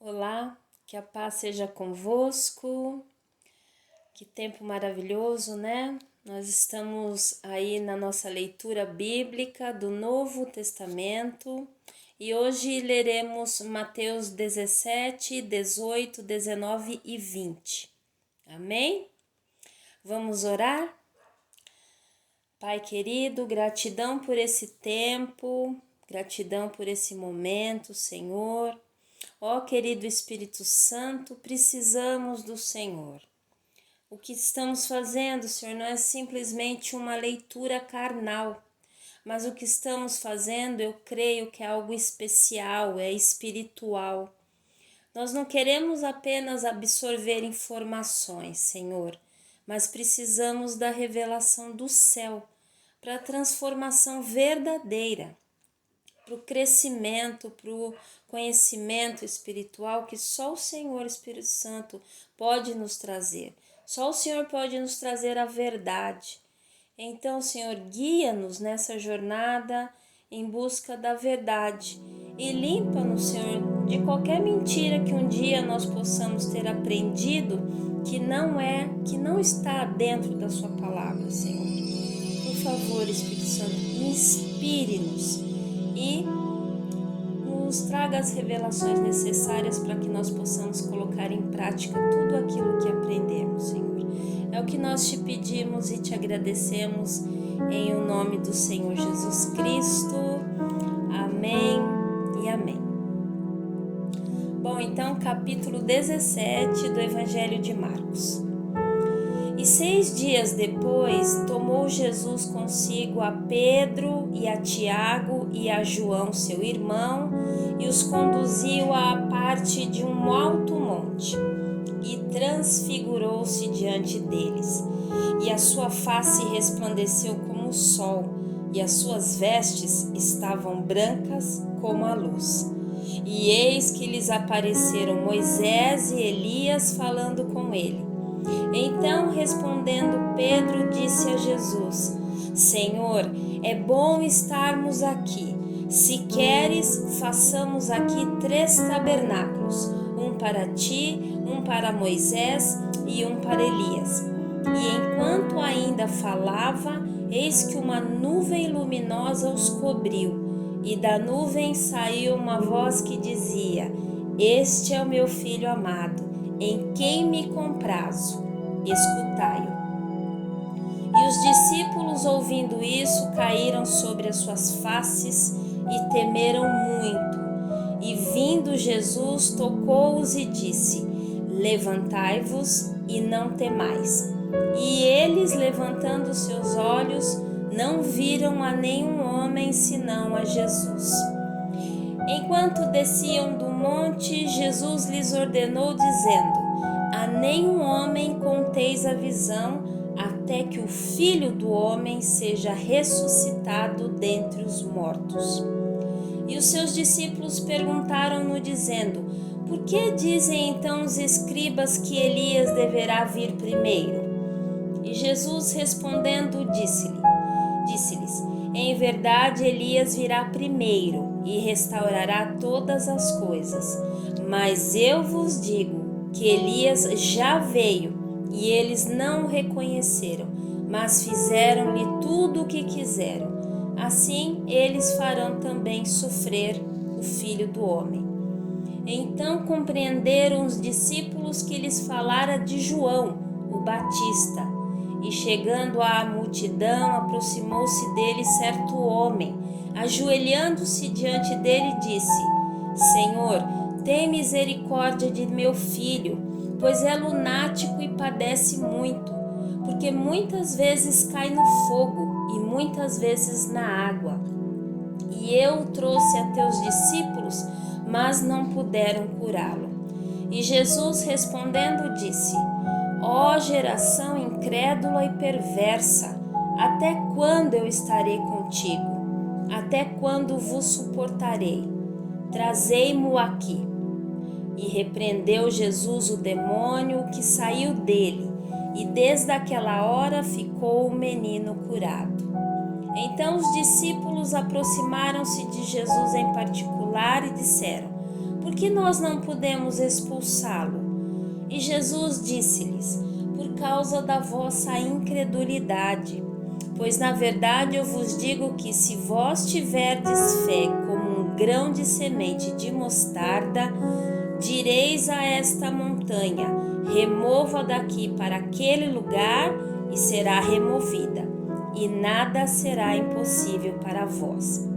Olá, que a paz seja convosco. Que tempo maravilhoso, né? Nós estamos aí na nossa leitura bíblica do Novo Testamento e hoje leremos Mateus 17, 18, 19 e 20. Amém? Vamos orar? Pai querido, gratidão por esse tempo, gratidão por esse momento, Senhor. Ó querido Espírito Santo, precisamos do Senhor. O que estamos fazendo, Senhor, não é simplesmente uma leitura carnal, mas o que estamos fazendo, eu creio que é algo especial, é espiritual. Nós não queremos apenas absorver informações, Senhor, mas precisamos da revelação do céu para a transformação verdadeira, para o crescimento, para o conhecimento espiritual que só o Senhor Espírito Santo pode nos trazer. Só o Senhor pode nos trazer a verdade. Então, Senhor, guia-nos nessa jornada em busca da verdade e limpa-nos, Senhor, de qualquer mentira que um dia nós possamos ter aprendido que não está dentro da sua palavra, Senhor. Por favor, Espírito Santo, inspire-nos e nos traga as revelações necessárias para que nós possamos colocar em prática tudo aquilo que aprendemos, Senhor. É o que nós te pedimos e te agradecemos em o nome do Senhor Jesus Cristo. Amém e amém. Bom, então, capítulo 17 do Evangelho de Marcos. E 6 dias depois, tomou Jesus consigo a Pedro e a Tiago e a João, seu irmão, e os conduziu à parte de um alto monte, e transfigurou-se diante deles. E a sua face resplandeceu como o sol, e as suas vestes estavam brancas como a luz. E eis que lhes apareceram Moisés e Elias falando com ele. Então, respondendo Pedro, disse a Jesus: Senhor, é bom estarmos aqui. Se queres, façamos aqui 3 tabernáculos, um para ti, um para Moisés e um para Elias. E enquanto ainda falava, eis que uma nuvem luminosa os cobriu, e da nuvem saiu uma voz que dizia: Este é o meu filho amado, em quem me comprazo, escutai-o. E os discípulos, ouvindo isso, caíram sobre as suas faces e temeram muito. E vindo Jesus, tocou-os e disse: Levantai-vos e não temais. E eles, levantando seus olhos, não viram a nenhum homem senão a Jesus. Enquanto desciam do monte, Jesus lhes ordenou, dizendo: A nenhum homem conteis a visão, até que o Filho do Homem seja ressuscitado dentre os mortos. E os seus discípulos perguntaram-no, dizendo: Por que dizem então os escribas que Elias deverá vir primeiro? E Jesus respondendo disse-lhes: Em verdade, Elias virá primeiro e restaurará todas as coisas. Mas eu vos digo que Elias já veio e eles não o reconheceram, mas fizeram-lhe tudo o que quiseram. Assim, eles farão também sofrer o Filho do Homem. Então compreenderam os discípulos que lhes falara de João, o Batista. E chegando à multidão, aproximou-se dele certo homem, ajoelhando-se diante dele, disse: Senhor, tem misericórdia de meu filho, pois é lunático e padece muito, porque muitas vezes cai no fogo e muitas vezes na água. E eu o trouxe a teus discípulos, mas não puderam curá-lo. E Jesus respondendo disse: Ó geração incrédula e perversa, até quando eu estarei contigo? Até quando vos suportarei? Trazei-mo aqui. E repreendeu Jesus o demônio que saiu dele, e desde aquela hora ficou o menino curado. Então os discípulos aproximaram-se de Jesus em particular e disseram: por que nós não podemos expulsá-lo? E Jesus disse-lhes: por causa da vossa incredulidade. Pois na verdade eu vos digo que se vós tiverdes fé como um grão de semente de mostarda, direis a esta montanha: remova daqui para aquele lugar, e será removida, e nada será impossível para vós.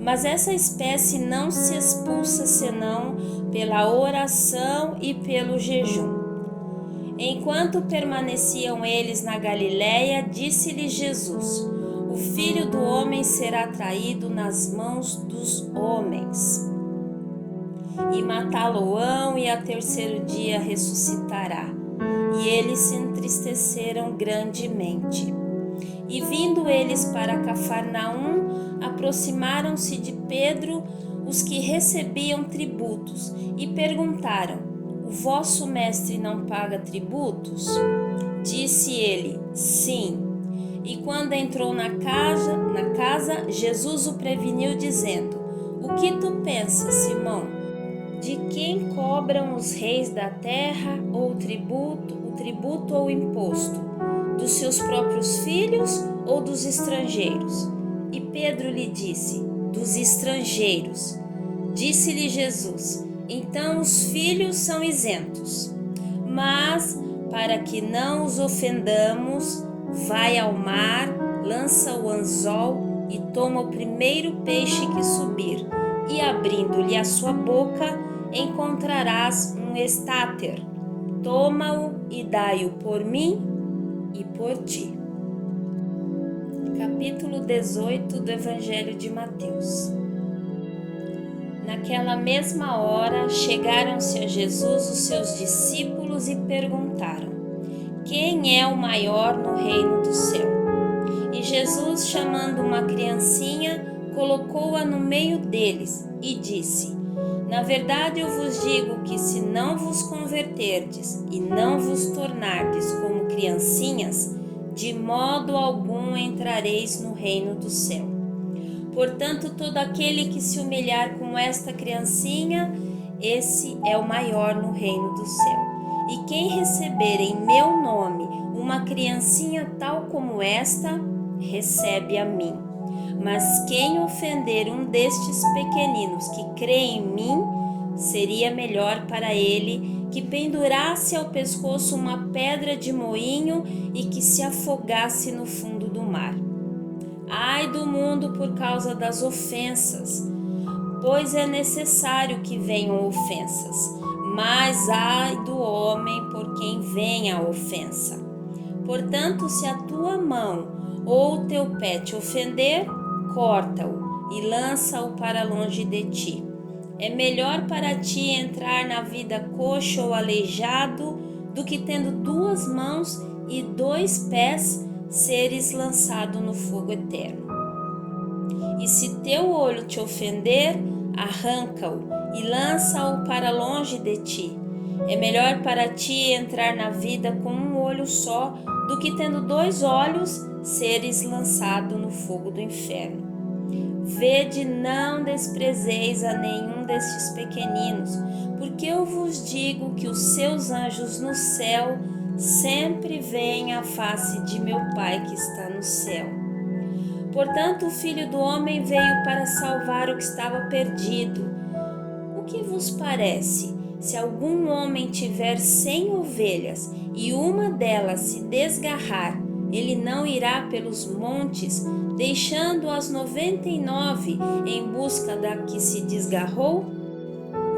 Mas essa espécie não se expulsa senão pela oração e pelo jejum. Enquanto permaneciam eles na Galiléia, disse-lhes Jesus: o Filho do Homem será traído nas mãos dos homens, e matá-lo-ão, e ao terceiro dia ressuscitará. E eles se entristeceram grandemente. E vindo eles para Cafarnaum, aproximaram-se de Pedro os que recebiam tributos, e perguntaram: o vosso mestre não paga tributos? Disse ele: sim. E quando entrou na casa, Jesus o preveniu, dizendo: o que tu pensas, Simão? De quem cobram os reis da terra o tributo ou o imposto? Dos seus próprios filhos ou dos estrangeiros? E Pedro lhe disse: dos estrangeiros. Disse-lhe Jesus: então os filhos são isentos. Mas, para que não os ofendamos, vai ao mar, lança o anzol e toma o primeiro peixe que subir, e abrindo-lhe a sua boca, encontrarás um estáter. Toma-o e dai-o por mim e por ti. Capítulo 18 do Evangelho de Mateus. Naquela mesma hora, chegaram-se a Jesus os seus discípulos e perguntaram: quem é o maior no reino do céu? E Jesus, chamando uma criancinha, colocou-a no meio deles e disse: na verdade eu vos digo que se não vos converterdes e não vos tornardes como criancinhas, de modo algum entrareis no reino do céu. Portanto, todo aquele que se humilhar como esta criancinha, esse é o maior no reino do céu. E quem receber em meu nome uma criancinha tal como esta, recebe a mim. Mas quem ofender um destes pequeninos que crê em mim, seria melhor para ele que pendurasse ao pescoço uma pedra de moinho e que se afogasse no fundo do mar. Ai do mundo por causa das ofensas, pois é necessário que venham ofensas, mas ai do homem por quem vem a ofensa. Portanto, se a tua mão ou o teu pé te ofender, corta-o e lança-o para longe de ti. É melhor para ti entrar na vida coxo ou aleijado do que tendo 2 mãos e 2 pés seres lançado no fogo eterno. E se teu olho te ofender, arranca-o e lança-o para longe de ti. É melhor para ti entrar na vida com um olho só do que tendo 2 olhos seres lançado no fogo do inferno. Vede, não desprezeis a nenhum destes pequeninos, porque eu vos digo que os seus anjos no céu sempre veem a face de meu Pai que está no céu. Portanto, o Filho do Homem veio para salvar o que estava perdido. O que vos parece? Se algum homem tiver 100 ovelhas e uma delas se desgarrar, ele não irá pelos montes, deixando as 99 em busca da que se desgarrou?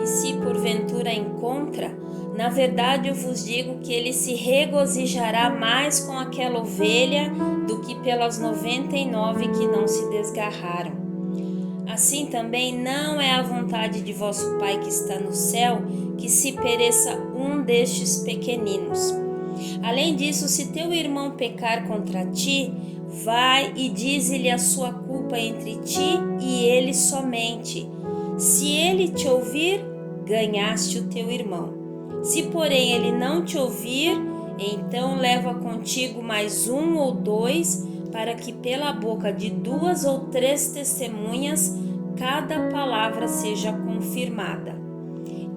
E se porventura encontra, na verdade eu vos digo que ele se regozijará mais com aquela ovelha do que pelas 99 que não se desgarraram. Assim também não é a vontade de vosso Pai que está no céu que se pereça um destes pequeninos. Além disso, se teu irmão pecar contra ti, vai e dize-lhe a sua culpa entre ti e ele somente. Se ele te ouvir, ganhaste o teu irmão. Se, porém, ele não te ouvir, então leva contigo mais 1 ou 2, para que pela boca de 2 ou 3 testemunhas cada palavra seja confirmada.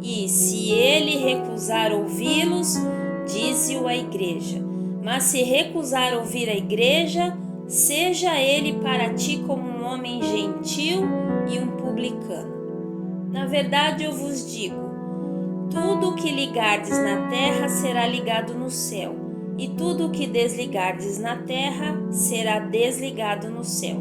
e, se ele recusar ouvi-los, dize-o à igreja. Mas se recusar ouvir a igreja, seja ele para ti como um homem gentil e um publicano. Na verdade, eu vos digo: tudo o que ligardes na terra será ligado no céu, e tudo o que desligardes na terra será desligado no céu.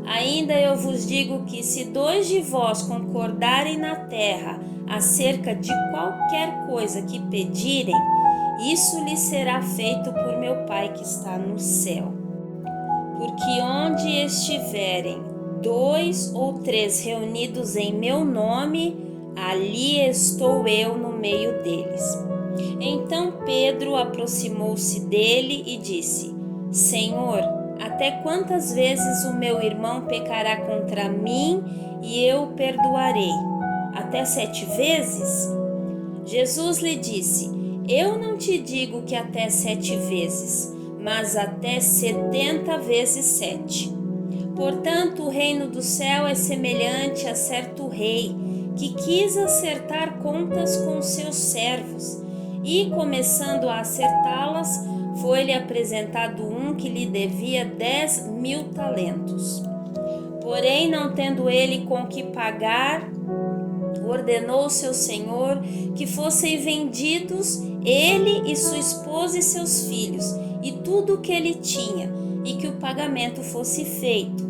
Ainda eu vos digo que, se 2 de vós concordarem na terra acerca de qualquer coisa que pedirem, isso lhes será feito por meu Pai que está no céu. Porque onde estiverem 2 ou 3 reunidos em meu nome, ali estou eu no meio deles. Então Pedro aproximou-se dele e disse: Senhor, até quantas vezes o meu irmão pecará contra mim e eu o perdoarei? Até 7 vezes? Jesus lhe disse: Eu não te digo que até 7 vezes, mas até 70 vezes 7. Portanto, o reino do céu é semelhante a certo rei que quis acertar contas com seus servos, e, começando a acertá-las, foi-lhe apresentado um que lhe devia 10.000 talentos. Porém, não tendo ele com que pagar, ordenou ao seu senhor que fossem vendidos ele e sua esposa e seus filhos, e tudo o que ele tinha, e que o pagamento fosse feito.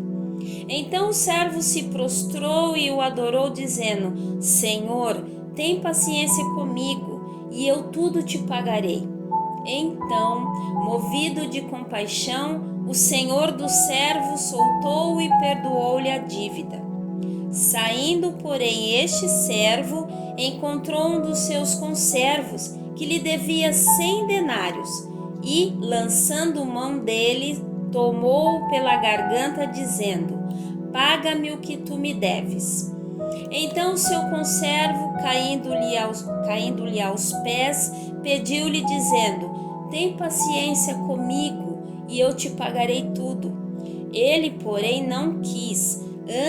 Então o servo se prostrou e o adorou, dizendo: Senhor, tem paciência comigo, e eu tudo te pagarei. Então, movido de compaixão, o senhor do servo soltou-o e perdoou-lhe a dívida. Saindo, porém, este servo encontrou um dos seus conservos, que lhe devia 100 denários, e, lançando mão dele, tomou-o pela garganta, dizendo: Paga-me o que tu me deves. Então o seu conservo, caindo-lhe aos pés, pediu-lhe, dizendo: Tem paciência comigo, e eu te pagarei tudo. Ele, porém, não quis,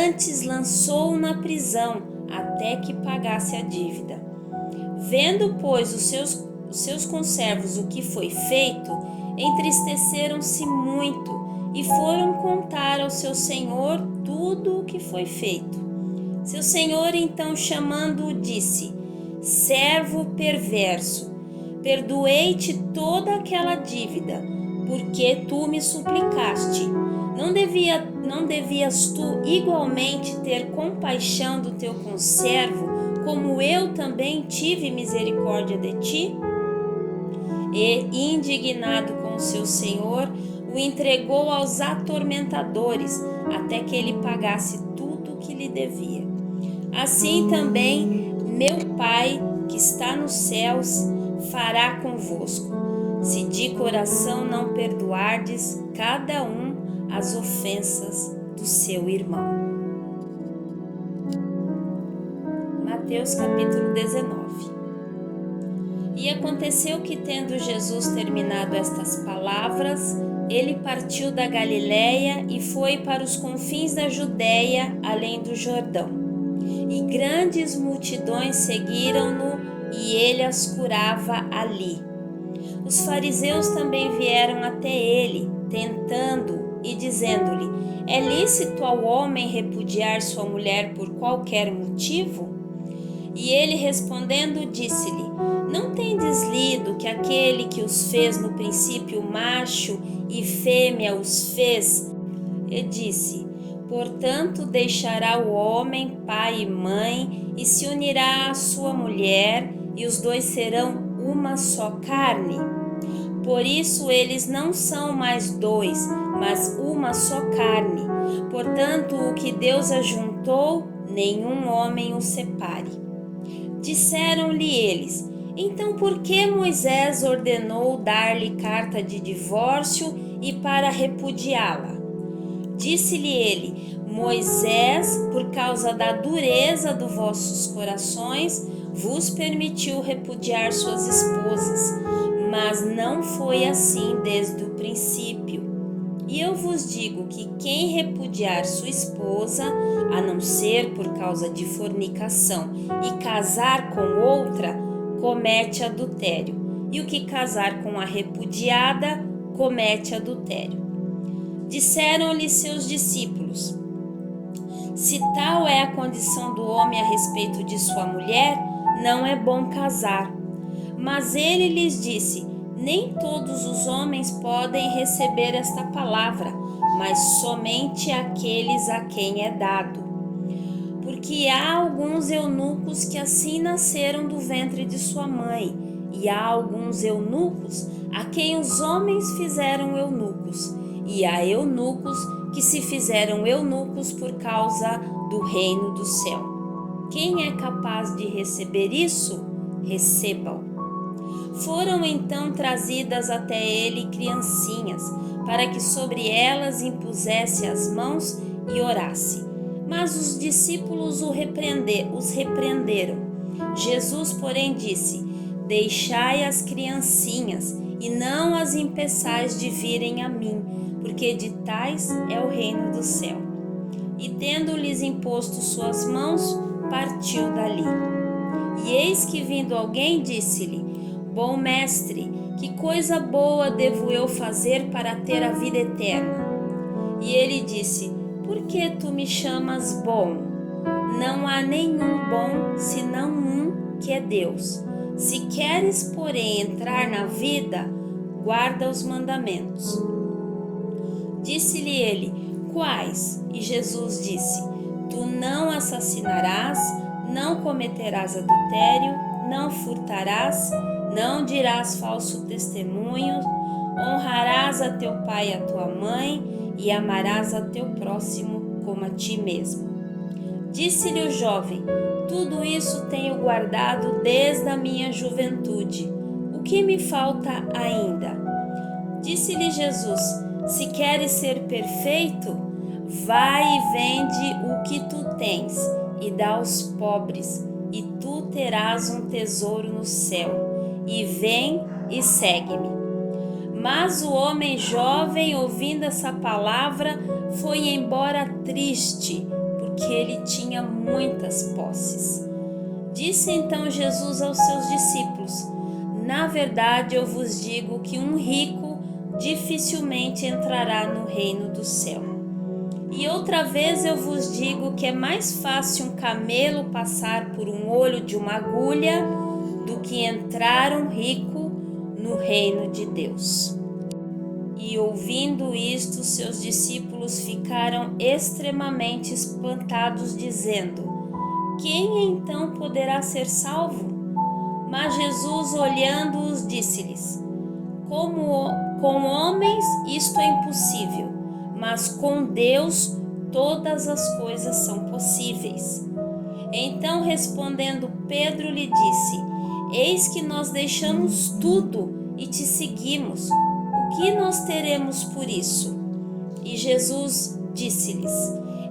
antes lançou-o na prisão, até que pagasse a dívida. Vendo, pois, os seus conservos o que foi feito, entristeceram-se muito, e foram contar ao seu senhor tudo o que foi feito. Seu senhor, então, chamando-o, disse: Servo perverso, perdoei-te toda aquela dívida, porque tu me suplicaste. Não devias tu igualmente ter compaixão do teu conservo, como eu também tive misericórdia de ti? E, indignado com o seu senhor, o entregou aos atormentadores, até que ele pagasse tudo o que lhe devia. Assim também meu Pai, que está nos céus, fará convosco, se de coração não perdoardes cada um as ofensas do seu irmão. Mateus capítulo 19. E aconteceu que, tendo Jesus terminado estas palavras, ele partiu da Galiléia e foi para os confins da Judéia, além do Jordão. E grandes multidões seguiram-no, e ele as curava ali. Os fariseus também vieram até ele, tentando e dizendo-lhe: É lícito ao homem repudiar sua mulher por qualquer motivo? E ele, respondendo, disse-lhe: Não tendes lido que aquele que os fez no princípio macho e fêmea os fez? E disse: Portanto, deixará o homem pai e mãe, e se unirá à sua mulher, e os dois serão uma só carne. Por isso eles não são mais dois, mas uma só carne. Portanto, o que Deus ajuntou, nenhum homem o separe. Disseram-lhe eles: Então por que Moisés ordenou dar-lhe carta de divórcio e para repudiá-la? Disse-lhe ele: Moisés, por causa da dureza dos vossos corações, vos permitiu repudiar suas esposas, mas não foi assim desde o princípio. E eu vos digo que quem repudiar sua esposa, a não ser por causa de fornicação, e casar com outra, comete adultério. E o que casar com a repudiada, comete adultério. Disseram-lhe seus discípulos: se tal é a condição do homem a respeito de sua mulher, não é bom casar. Mas ele lhes disse: nem todos os homens podem receber esta palavra, mas somente aqueles a quem é dado. Porque há alguns eunucos que assim nasceram do ventre de sua mãe, e há alguns eunucos a quem os homens fizeram eunucos, e há eunucos que se fizeram eunucos por causa do reino do céu. Quem é capaz de receber isso, receba-o. Foram então trazidas até ele criancinhas, para que sobre elas impusesse as mãos e orasse. Mas os discípulos os repreenderam. Jesus, porém, disse: deixai as criancinhas, e não as impeçais de virem a mim, porque de tais é o reino do céu. E tendo-lhes imposto suas mãos, partiu dali. E eis que vindo alguém, disse-lhe: bom mestre, que coisa boa devo eu fazer para ter a vida eterna? E ele disse: por que tu me chamas bom? Não há nenhum bom, senão um, que é Deus. Se queres, porém, entrar na vida, guarda os mandamentos. Disse-lhe ele: quais? E Jesus disse: tu não assassinarás, não cometerás adultério, não furtarás, não dirás falso testemunho, honrarás a teu pai e a tua mãe, e amarás a teu próximo como a ti mesmo. Disse-lhe o jovem: tudo isso tenho guardado desde a minha juventude. O que me falta ainda? Disse-lhe Jesus: se queres ser perfeito, vai e vende o que tu tens e dá aos pobres, e tu terás um tesouro no céu. E vem e segue-me. Mas o homem jovem, ouvindo essa palavra, foi embora triste, porque ele tinha muitas posses. Disse então Jesus aos seus discípulos: na verdade eu vos digo que um rico dificilmente entrará no reino do céu. E outra vez eu vos digo que é mais fácil um camelo passar por um olho de uma agulha do que entrar um rico no reino de Deus. E ouvindo isto, seus discípulos ficaram extremamente espantados, dizendo: quem então poderá ser salvo? Mas Jesus, olhando-os, disse-lhes: com homens isto é impossível, mas com Deus todas as coisas são possíveis. Então, respondendo, Pedro lhe disse: eis que nós deixamos tudo e te seguimos. O que nós teremos por isso? E Jesus disse-lhes: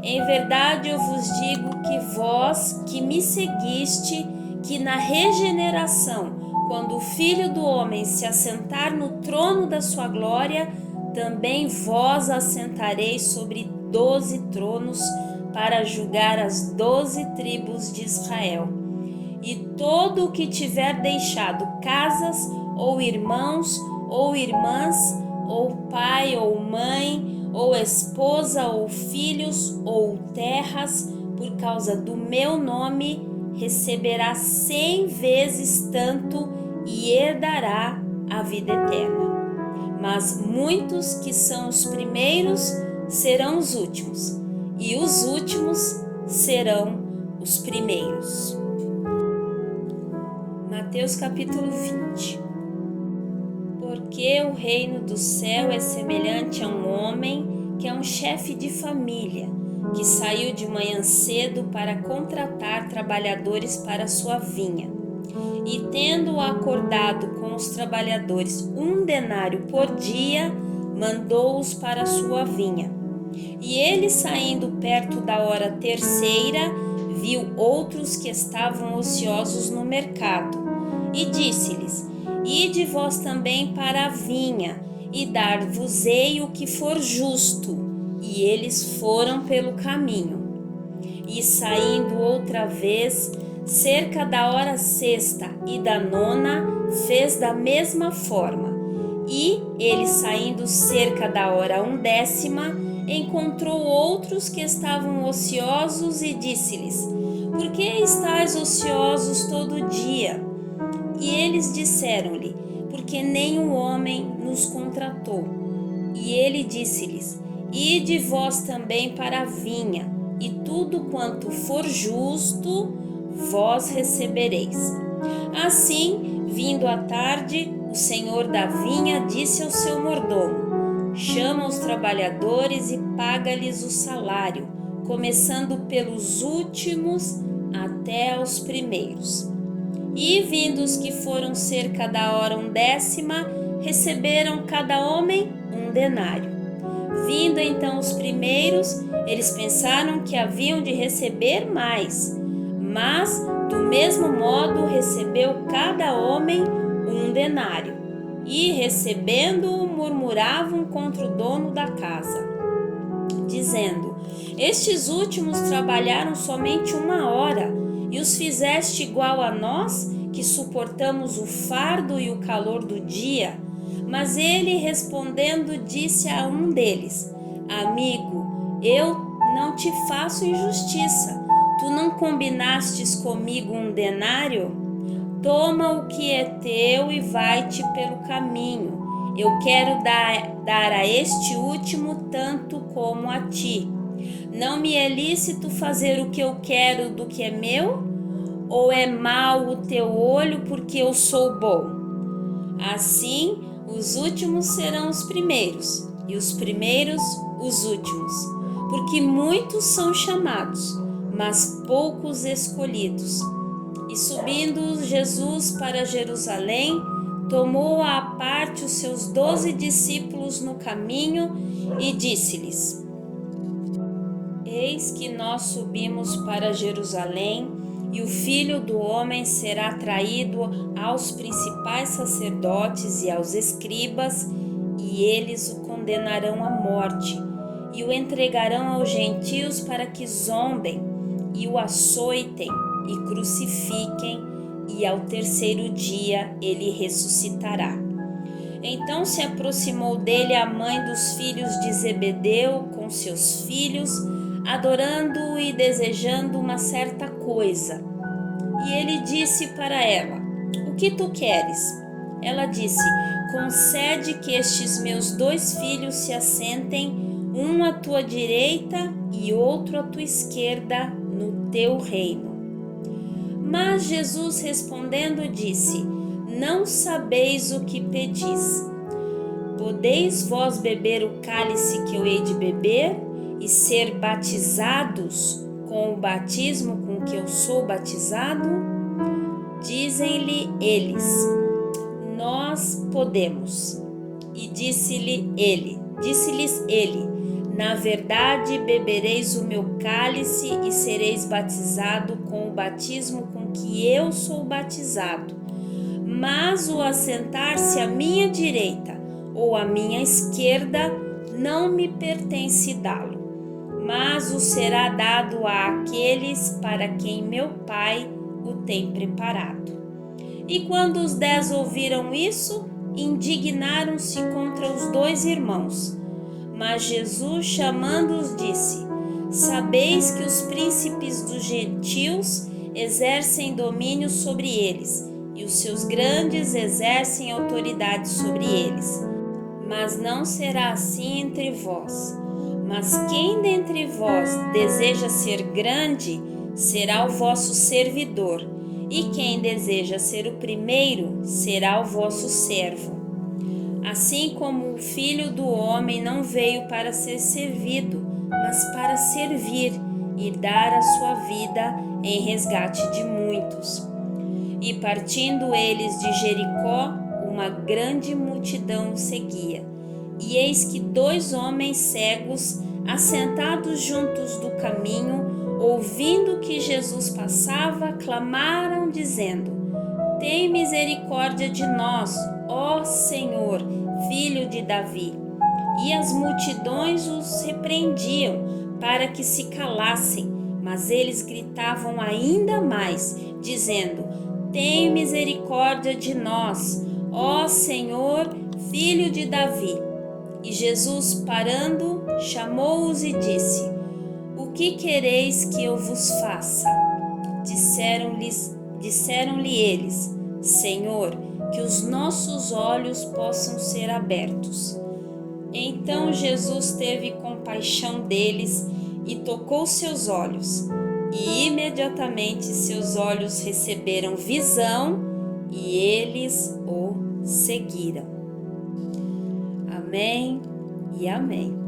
em verdade eu vos digo que vós que me seguiste, que na regeneração, quando o Filho do Homem se assentar no trono da sua glória, também vós assentareis sobre 12 tronos para julgar as 12 tribos de Israel. E todo o que tiver deixado casas, ou irmãos, ou irmãs, ou pai, ou mãe, ou esposa, ou filhos, ou terras, por causa do meu nome, receberá 100 vezes tanto e herdará a vida eterna. Mas muitos que são os primeiros serão os últimos, e os últimos serão os primeiros. Mateus capítulo 20. Porque o reino do céu é semelhante a um homem que é um chefe de família, que saiu de manhã cedo para contratar trabalhadores para sua vinha. E tendo acordado com os trabalhadores 1 denário por dia, mandou-os para a sua vinha. E ele, saindo perto da hora terceira, viu outros que estavam ociosos no mercado, e disse-lhes: ide vós também para a vinha, e dar-vos-ei o que for justo. E eles foram pelo caminho. E saindo outra vez, cerca da hora sexta e da nona, fez da mesma forma. E ele, saindo cerca da hora undécima, encontrou outros que estavam ociosos e disse-lhes: Por que estáis ociosos todo dia? E eles disseram-lhe: Porque nenhum homem nos contratou. E ele disse-lhes: Ide vós também para a vinha, e tudo quanto for justo, vós recebereis. Assim, vindo à tarde, o senhor da vinha disse ao seu mordomo: Chama os trabalhadores e paga-lhes o salário, começando pelos últimos até aos primeiros. E vindo os que foram cerca da hora undécima, receberam cada homem um denário. Vindo então os primeiros, eles pensaram que haviam de receber mais, mas do mesmo modo recebeu cada homem um denário. E recebendo-o, murmuravam contra o dono da casa, dizendo: Estes últimos trabalharam somente 1 hora, e os fizeste igual a nós, que suportamos o fardo e o calor do dia? Mas ele, respondendo, disse a um deles: Amigo, eu não te faço injustiça. Tu não combinastes comigo um denário? Toma o que é teu e vai-te pelo caminho. Eu quero dar a este último tanto como a ti. Não me é lícito fazer o que eu quero do que é meu? Ou é mau o teu olho porque eu sou bom? Assim, os últimos serão os primeiros, e os primeiros os últimos. Porque muitos são chamados, mas poucos escolhidos. E subindo Jesus para Jerusalém, tomou à parte os seus 12 discípulos no caminho e disse-lhes: Eis que nós subimos para Jerusalém, e o Filho do Homem será traído aos principais sacerdotes e aos escribas, e eles o condenarão à morte, e o entregarão aos gentios para que zombem, e o açoitem, e crucifiquem, e ao terceiro dia ele ressuscitará. Então se aproximou dele a mãe dos filhos de Zebedeu com seus filhos, adorando-o e desejando uma certa coisa. E ele disse para ela: O que tu queres? Ela disse: Concede que estes meus 2 filhos se assentem, um à tua direita e outro à tua esquerda, no teu reino. Mas Jesus respondendo disse: Não sabeis o que pedis. Podeis vós beber o cálice que eu hei de beber e ser batizados com o batismo com que eu sou batizado? Dizem-lhe eles: Nós podemos. E disse-lhes ele: Na verdade, bebereis o meu cálice e sereis batizado com o batismo com que eu sou batizado. Mas o assentar-se à minha direita ou à minha esquerda não me pertence dá-lo, mas o será dado àqueles para quem meu Pai o tem preparado. E quando os 10 ouviram isso, indignaram-se contra os 2 irmãos. Mas Jesus, chamando-os, disse: Sabeis que os príncipes dos gentios exercem domínio sobre eles, e os seus grandes exercem autoridade sobre eles. Mas não será assim entre vós. Mas quem dentre vós deseja ser grande, será o vosso servidor, e quem deseja ser o primeiro, será o vosso servo. Assim como o Filho do Homem não veio para ser servido, mas para servir e dar a sua vida em resgate de muitos. E partindo eles de Jericó, uma grande multidão o seguia. E eis que 2 homens cegos, assentados juntos do caminho, ouvindo que Jesus passava, clamaram, dizendo: Tem misericórdia de nós, ó Senhor, filho de Davi. E as multidões os repreendiam para que se calassem, mas eles gritavam ainda mais, dizendo: Tem misericórdia de nós, ó Senhor, filho de Davi. E Jesus, parando, chamou-os e disse: O que quereis que eu vos faça? Disseram-lhe eles: Senhor, que os nossos olhos possam ser abertos. Então Jesus teve compaixão deles e tocou seus olhos, e imediatamente seus olhos receberam visão e eles o seguiram. Amém e amém.